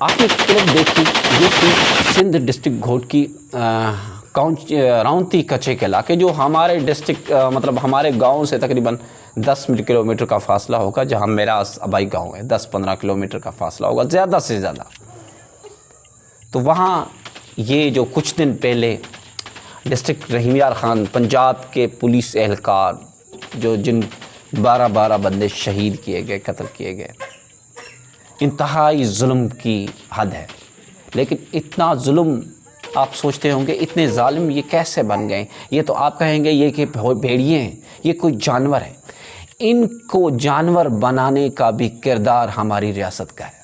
آپ نے کلپ دیکھی، یہ تھی سندھ ڈسٹرکٹ گھوٹ کی راونتی کچے کے علاقے، جو ہمارے ڈسٹرکٹ مطلب ہمارے گاؤں سے تقریباً 10 کلومیٹر کا فاصلہ ہوگا، جہاں میرا آبائی گاؤں ہے 10-15 کلومیٹر کا فاصلہ ہوگا زیادہ سے زیادہ۔ تو وہاں یہ جو کچھ دن پہلے ڈسٹرکٹ رحیم یار خان پنجاب کے پولیس اہلکار جن 12 بندے شہید کیے گئے، قتل کیے گئے، انتہائی ظلم کی حد ہے۔ لیکن اتنا ظلم آپ سوچتے ہوں گے اتنے ظالم یہ کیسے بن گئے؟ یہ تو آپ کہیں گے یہ کہ بھیڑیے ہیں، یہ کوئی جانور ہے۔ ان کو جانور بنانے کا بھی کردار ہماری ریاست کا ہے۔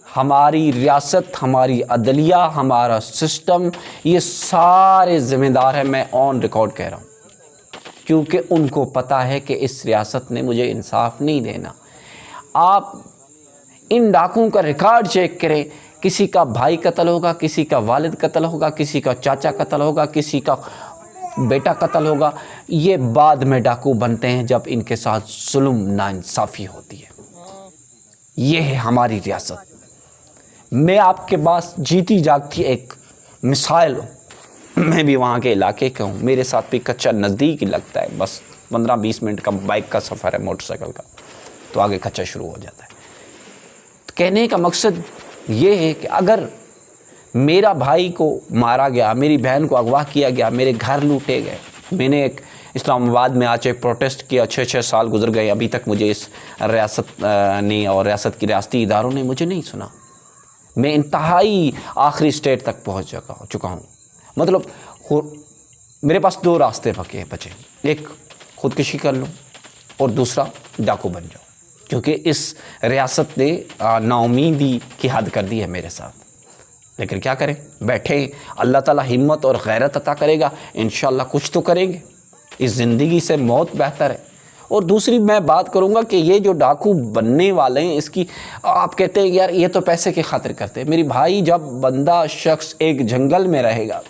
ہماری ریاست، ہماری عدلیہ، ہمارا سسٹم، یہ سارے ذمہ دار ہیں۔ میں آن ریکارڈ کہہ رہا ہوں، کیونکہ ان کو پتہ ہے کہ اس ریاست نے مجھے انصاف نہیں دینا۔ آپ ان ڈاکوؤں کا ریکارڈ چیک کریں، کسی کا بھائی قتل ہوگا، کسی کا والد قتل ہوگا، کسی کا چاچا قتل ہوگا، کسی کا بیٹا قتل ہوگا۔ یہ بعد میں ڈاکو بنتے ہیں جب ان کے ساتھ ظلم ناانصافی ہوتی ہے۔ یہ ہے ہماری ریاست۔ میں آپ کے پاس جیتی جاگتی ایک مثال ہوں، میں بھی وہاں کے علاقے کا ہوں، میرے ساتھ بھی کچا نزدیک ہی لگتا ہے، بس 15-20 منٹ کا بائک کا سفر ہے، موٹر سائیکل کا، تو آگے کچا شروع ہو جاتا ہے۔ تو کہنے کا مقصد یہ ہے کہ اگر میرا بھائی کو مارا گیا، میری بہن کو اغوا کیا گیا، میرے گھر لوٹے گئے، میں نے ایک اسلام آباد میں آج ایک پروٹیسٹ کیا، 6 سال گزر گئے، ابھی تک مجھے اس ریاست نے اور ریاست کی ریاستی اداروں نے مجھے نہیں سنا۔ میں انتہائی آخری سٹیٹ تک پہنچ چکا ہوں۔ مطلب میرے پاس 2 راستے بچے، ایک خودکشی کر لوں اور دوسرا ڈاکو بن جاؤں، کیونکہ اس ریاست نے نا امیدی کی حد کر دی ہے میرے ساتھ۔ لیکن کیا کریں، بیٹھے، اللہ تعالیٰ ہمت اور غیرت عطا کرے گا، انشاءاللہ کچھ تو کریں گے۔ اس زندگی سے موت بہتر ہے۔ اور دوسری میں بات کروں گا کہ یہ جو ڈاکو بننے والے ہیں، اس کی آپ کہتے ہیں یار یہ تو پیسے کی خاطر کرتے ہیں۔ میری بھائی، جب بندہ شخص ایک جنگل میں رہے گا،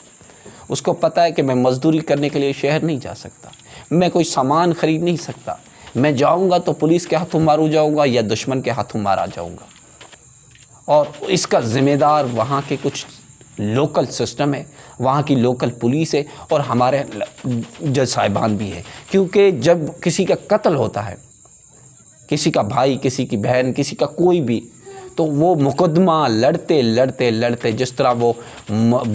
اس کو پتہ ہے کہ میں مزدوری کرنے کے لیے شہر نہیں جا سکتا، میں کوئی سامان خرید نہیں سکتا، میں جاؤں گا تو پولیس کے ہاتھوں مارو جاؤں گا یا دشمن کے ہاتھوں مارا جاؤں گا۔ اور اس کا ذمہ دار وہاں کے کچھ لوکل سسٹم ہے، وہاں کی لوکل پولیس ہے اور ہمارے جج صاحبان بھی ہے۔ کیونکہ جب کسی کا قتل ہوتا ہے، کسی کا بھائی، کسی کی بہن، کسی کا کوئی بھی، تو وہ مقدمہ لڑتے جس طرح وہ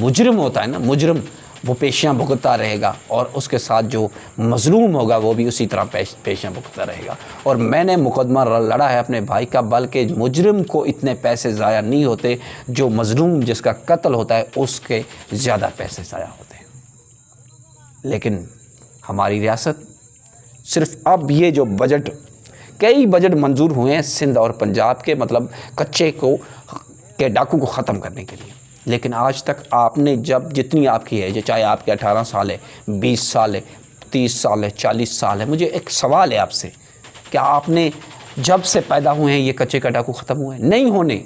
مجرم ہوتا ہے نا، مجرم وہ پیشیاں بھگتتا رہے گا، اور اس کے ساتھ جو مظلوم ہوگا وہ بھی اسی طرح پیشیاں بھگتتا رہے گا۔ اور میں نے مقدمہ لڑا ہے اپنے بھائی کا، بلکہ مجرم کو اتنے پیسے ضائع نہیں ہوتے، جو مظلوم جس کا قتل ہوتا ہے اس کے زیادہ پیسے ضائع ہوتے ہیں۔ لیکن ہماری ریاست صرف اب یہ جو بجٹ، کئی بجٹ منظور ہوئے ہیں سندھ اور پنجاب کے، مطلب کچے کے ڈاکو کو ختم کرنے کے لیے، لیکن آج تک آپ نے جتنی آپ کی ہے، چاہے آپ کے 18 سال ہے، 20 سال ہے، 30 سال ہے، 40 سال ہے، مجھے ایک سوال ہے آپ سے، کیا آپ نے جب سے پیدا ہوئے ہیں یہ کچے کا ڈاکو ختم ہوئے ہیں؟ نہیں ہونے۔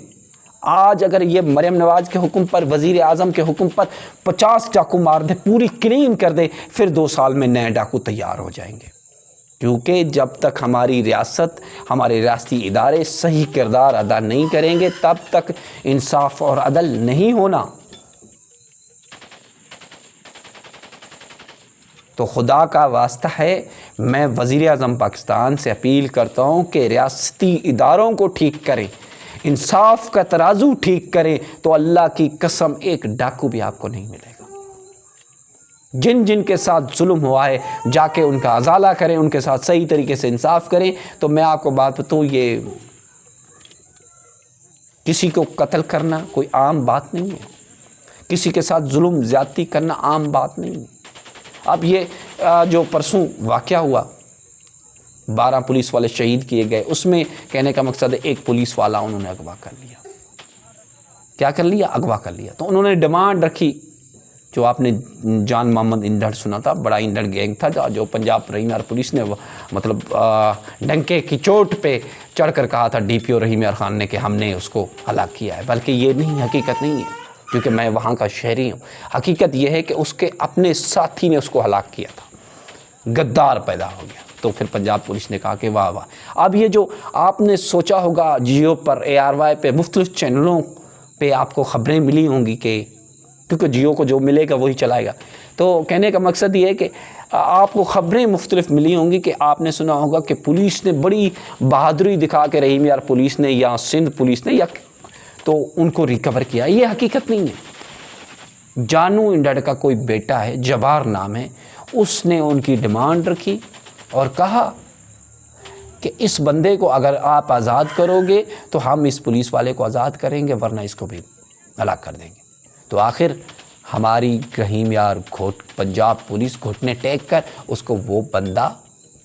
آج اگر یہ مریم نواز کے حکم پر، وزیر اعظم کے حکم پر 50 ڈاکو مار دے، پوری کلین کر دے، پھر 2 سال میں نئے ڈاکو تیار ہو جائیں گے۔ کیونکہ جب تک ہماری ریاست، ہمارے ریاستی ادارے صحیح کردار ادا نہیں کریں گے، تب تک انصاف اور عدل نہیں ہونا۔ تو خدا کا واسطہ ہے، میں وزیر اعظم پاکستان سے اپیل کرتا ہوں کہ ریاستی اداروں کو ٹھیک کریں، انصاف کا ترازو ٹھیک کریں، تو اللہ کی قسم ایک ڈاکو بھی آپ کو نہیں ملے گا۔ جن کے ساتھ ظلم ہوا ہے، جا کے ان کا ازالہ کریں، ان کے ساتھ صحیح طریقے سے انصاف کریں۔ تو میں آپ کو بات بتاؤں، یہ کسی کو قتل کرنا کوئی عام بات نہیں ہے، کسی کے ساتھ ظلم زیادتی کرنا عام بات نہیں ہے۔ اب یہ جو پرسوں واقعہ ہوا، 12 پولیس والے شہید کیے گئے، اس میں کہنے کا مقصد ہے ایک پولیس والا انہوں نے اغوا کر لیا۔ کیا کر لیا؟ اغوا کر لیا۔ تو انہوں نے ڈیمانڈ رکھی، جو آپ نے جان محمد انڈڑ سنا تھا، بڑا انڈڑ گینگ تھا، جو پنجاب رحیم یار پولیس نے مطلب ڈنکے کی چوٹ پہ چڑھ کر کہا تھا ڈی پی او رحیم یار خان نے کہ ہم نے اس کو ہلاک کیا ہے، بلکہ یہ نہیں، حقیقت نہیں ہے، کیونکہ میں وہاں کا شہری ہوں۔ حقیقت یہ ہے کہ اس کے اپنے ساتھی نے اس کو ہلاک کیا تھا، غدار پیدا ہو گیا۔ تو پھر پنجاب پولیس نے کہا کہ واہ واہ۔ اب یہ جو آپ نے سوچا ہوگا جیو پر، ARY پہ، مختلف چینلوں پہ آپ کو خبریں ملی ہوں گی کہ کیونکہ جیو کو جو ملے گا وہی چلائے گا، تو کہنے کا مقصد یہ ہے کہ آپ کو خبریں مختلف ملی ہوں گی کہ آپ نے سنا ہوگا کہ پولیس نے بڑی بہادری دکھا کے، رحیم یار پولیس نے یا سندھ پولیس نے یا تو ان کو ریکور کیا۔ یہ حقیقت نہیں ہے۔ جانو انڈر کا کوئی بیٹا ہے، جبار نام ہے، اس نے ان کی ڈیمانڈ رکھی اور کہا کہ اس بندے کو اگر آپ آزاد کرو گے تو ہم اس پولیس والے کو آزاد کریں گے، ورنہ اس کو بھی ہلاک کر دیں گے۔ تو آخر ہماری رحیم یار پنجاب پولیس گھٹنے ٹیک کر اس کو وہ بندہ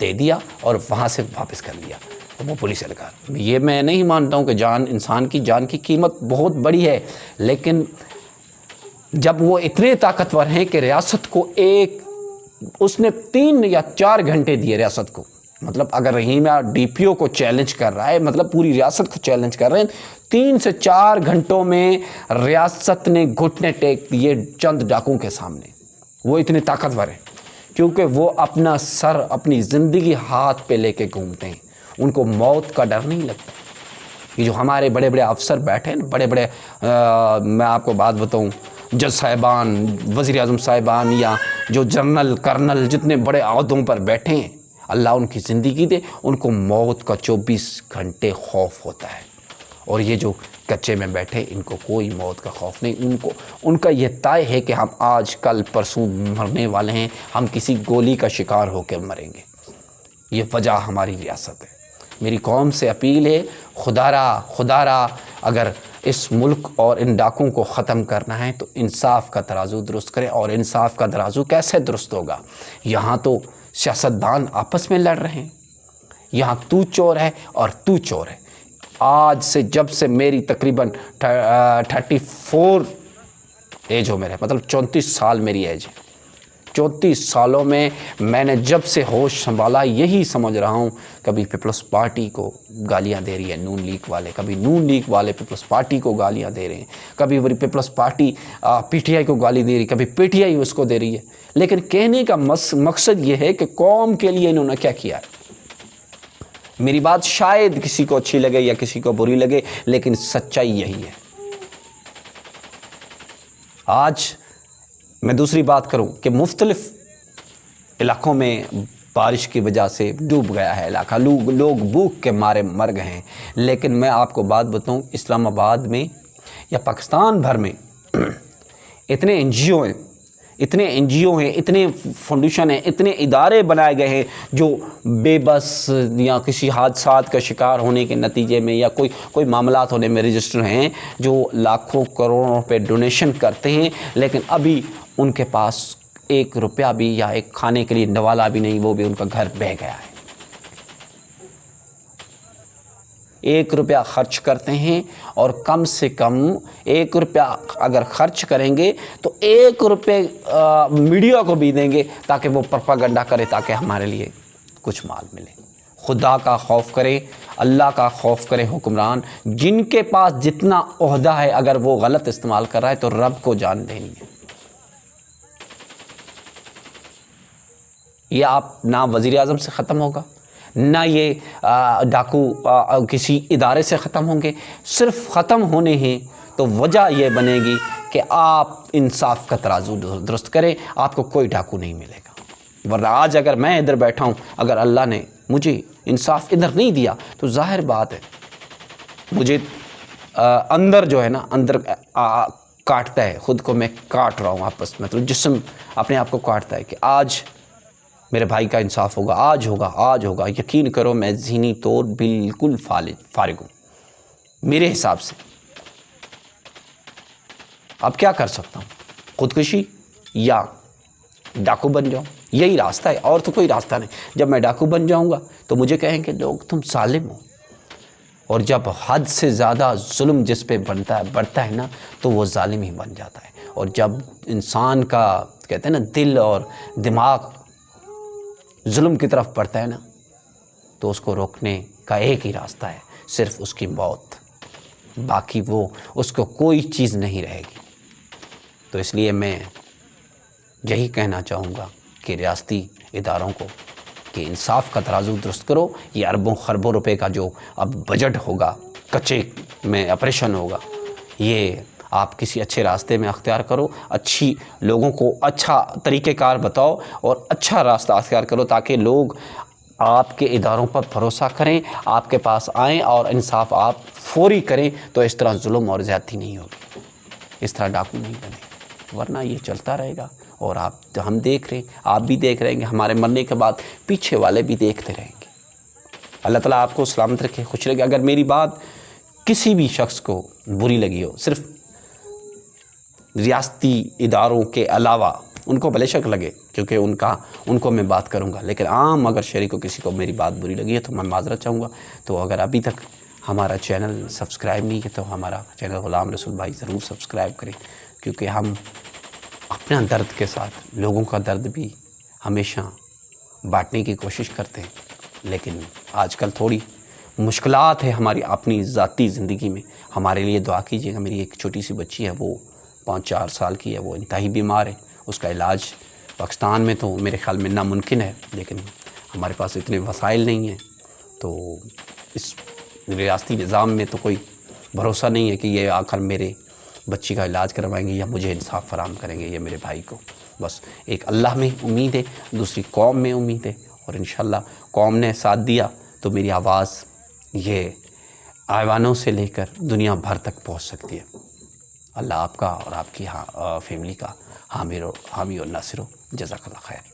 دے دیا اور وہاں سے واپس کر لیا وہ پولیس اہلکار۔ یہ میں نہیں مانتا ہوں کہ جان، انسان کی جان کی قیمت بہت بڑی ہے، لیکن جب وہ اتنے طاقتور ہیں کہ ریاست کو اس نے 3 یا 4 گھنٹے دیے ریاست کو، مطلب اگر رحیم یار DPO کو چیلنج کر رہا ہے، مطلب پوری ریاست کو چیلنج کر رہے ہیں، 3 سے 4 گھنٹوں میں ریاست نے گھٹنے ٹیک دیے چند ڈاکوں کے سامنے۔ وہ اتنے طاقتور ہیں کیونکہ وہ اپنا سر، اپنی زندگی ہاتھ پہ لے کے گھومتے ہیں، ان کو موت کا ڈر نہیں لگتا۔ یہ جو ہمارے بڑے بڑے افسر بیٹھے ہیں، بڑے بڑے میں آپ کو بات بتاؤں، جج صاحبان، وزیر اعظم صاحبان یا جو جنرل کرنل جتنے بڑے عہدوں پر بیٹھے ہیں، اللہ ان کی زندگی دے، ان کو موت کا 24 گھنٹے خوف ہوتا ہے۔ اور یہ جو کچے میں بیٹھے، ان کو کوئی موت کا خوف نہیں، ان کا یہ طے ہے کہ ہم آج کل پرسوں مرنے والے ہیں، ہم کسی گولی کا شکار ہو کے مریں گے۔ یہ وجہ ہماری ریاست ہے۔ میری قوم سے اپیل ہے، خدا را اگر اس ملک اور ان ڈاکوں کو ختم کرنا ہے تو انصاف کا ترازو درست کرے۔ اور انصاف کا ترازو کیسے درست ہوگا؟ یہاں تو سیاستدان آپس میں لڑ رہے ہیں، یہاں تو چور ہے اور تو چور ہے۔ آج سے جب سے میری تقریباً 34 ایج ہو، میرے مطلب 34 سال میری ایج ہے، 34 سالوں میں میں نے جب سے ہوش سنبھالا یہی سمجھ رہا ہوں، کبھی پیپلز پارٹی کو گالیاں دے رہی ہے نون لیگ والے، کبھی نون لیگ والے پیپلز پارٹی کو گالیاں دے رہے ہیں، کبھی پیپلز پارٹی PTI کو گالی دے رہی، کبھی PTI اس کو دے رہی ہے۔ لیکن کہنے کا مقصد یہ ہے کہ قوم کے لیے انہوں نے کیا کیا ہے۔ میری بات شاید کسی کو اچھی لگے یا کسی کو بری لگے، لیکن سچائی یہی ہے۔ آج میں دوسری بات کروں کہ مختلف علاقوں میں بارش کی وجہ سے ڈوب گیا ہے علاقہ، لوگ بھوک کے مارے مر گئے ہیں، لیکن میں آپ کو بات بتاؤں، اسلام آباد میں یا پاکستان بھر میں اتنے NGO ہیں، اتنے فاؤنڈیشن ہیں، اتنے ادارے بنائے گئے ہیں جو بے بس یا کسی حادثات کا شکار ہونے کے نتیجے میں یا کوئی معاملات ہونے میں رجسٹر ہیں، جو لاکھوں کروڑوں روپے ڈونیشن کرتے ہیں، لیکن ابھی ان کے پاس 1 روپیہ بھی یا ایک کھانے کے لیے نوالا بھی نہیں، وہ بھی ان کا گھر بہہ گیا ہے۔ 1 روپیہ خرچ کرتے ہیں اور کم سے کم 1 روپیہ اگر خرچ کریں گے تو 1 روپے میڈیا کو بھی دیں گے تاکہ وہ پروپیگنڈا کرے، تاکہ ہمارے لیے کچھ مال ملے۔ خدا کا خوف کرے، اللہ کا خوف کرے حکمران، جن کے پاس جتنا عہدہ ہے اگر وہ غلط استعمال کر رہا ہے تو رب کو جان دینی ہے۔ یہ آپ نہ وزیر اعظم سے ختم ہوگا، نہ یہ ڈاکو کسی ادارے سے ختم ہوں گے، صرف ختم ہونے ہیں تو وجہ یہ بنے گی کہ آپ انصاف کا ترازو درست کریں، آپ کو کوئی ڈاکو نہیں ملے گا۔ ورنہ آج اگر میں ادھر بیٹھا ہوں، اگر اللہ نے مجھے انصاف ادھر نہیں دیا تو ظاہر بات ہے مجھے اندر جو ہے نا، اندر کاٹتا ہے، خود کو میں کاٹ رہا ہوں آپس میں، تو جسم اپنے آپ کو کاٹتا ہے کہ آج میرے بھائی کا انصاف ہوگا، آج ہوگا۔ یقین کرو میں ذہنی طور بالکل فارغ ہوں میرے حساب سے۔ اب کیا کر سکتا ہوں؟ خودکشی یا ڈاکو بن جاؤں، یہی راستہ ہے، اور تو کوئی راستہ نہیں۔ جب میں ڈاکو بن جاؤں گا تو مجھے کہیں گے لوگ تم ظالم ہو، اور جب حد سے زیادہ ظلم جس پہ بڑھتا ہے نا تو وہ ظالم ہی بن جاتا ہے۔ اور جب انسان کا کہتے ہیں نا دل اور دماغ ظلم کی طرف بڑھتا ہے نا تو اس کو روکنے کا ایک ہی راستہ ہے، صرف اس کی موت، باقی وہ اس کو کوئی چیز نہیں رہے گی۔ تو اس لیے میں یہی کہنا چاہوں گا کہ ریاستی اداروں کو کہ انصاف کا ترازو درست کرو. یہ اربوں خربوں روپے کا جو اب بجٹ ہوگا، کچے میں آپریشن ہوگا، یہ آپ کسی اچھے راستے میں اختیار کرو، اچھی لوگوں کو اچھا طریقہ کار بتاؤ اور اچھا راستہ اختیار کرو تاکہ لوگ آپ کے اداروں پر بھروسہ کریں، آپ کے پاس آئیں اور انصاف آپ فوری کریں. تو اس طرح ظلم اور زیادتی نہیں ہوگی، اس طرح ڈاکو نہیں بنے، ورنہ یہ چلتا رہے گا. اور ہم دیکھ رہے ہیں، آپ بھی دیکھ رہے ہیں کہ ہمارے مرنے کے بعد پیچھے والے بھی دیکھتے رہیں گے. اللہ تعالیٰ آپ کو سلامت رکھے، خوش رکھے. اگر میری بات کسی بھی شخص کو بری لگی ہو، صرف ریاستی اداروں کے علاوہ ان کو بھلے شک لگے کیونکہ ان کو میں بات کروں گا، لیکن عام اگر شہری کو کسی کو میری بات بری لگی ہے تو میں معذرت چاہوں گا. تو اگر ابھی تک ہمارا چینل سبسکرائب نہیں ہے تو ہمارا چینل غلام رسول بھائی ضرور سبسکرائب کریں، کیونکہ ہم اپنا درد کے ساتھ لوگوں کا درد بھی ہمیشہ بانٹنے کی کوشش کرتے ہیں. لیکن آج کل تھوڑی مشکلات ہے ہماری اپنی ذاتی زندگی میں. ہمارے لیے دعا کیجیے گا. میری ایک چھوٹی سی بچی ہے، وہ 5-4 سال کی ہے، وہ انتہائی بیمار ہے. اس کا علاج پاکستان میں تو میرے خیال میں ناممکن ہے، لیکن ہمارے پاس اتنے وسائل نہیں ہیں. تو اس ریاستی نظام میں تو کوئی بھروسہ نہیں ہے کہ یہ آ کر میرے بچی کا علاج کروائیں گے یا مجھے انصاف فراہم کریں گے یا میرے بھائی کو. بس ایک اللہ میں امید ہے، دوسری قوم میں امید ہے، اور انشاءاللہ قوم نے ساتھ دیا تو میری آواز یہ ایوانوں سے لے کر دنیا بھر تک پہنچ سکتی ہے. اللہ آپ کا اور آپ کی فیملی کا حامی اور ناصر ہو. جزاک اللہ خیر.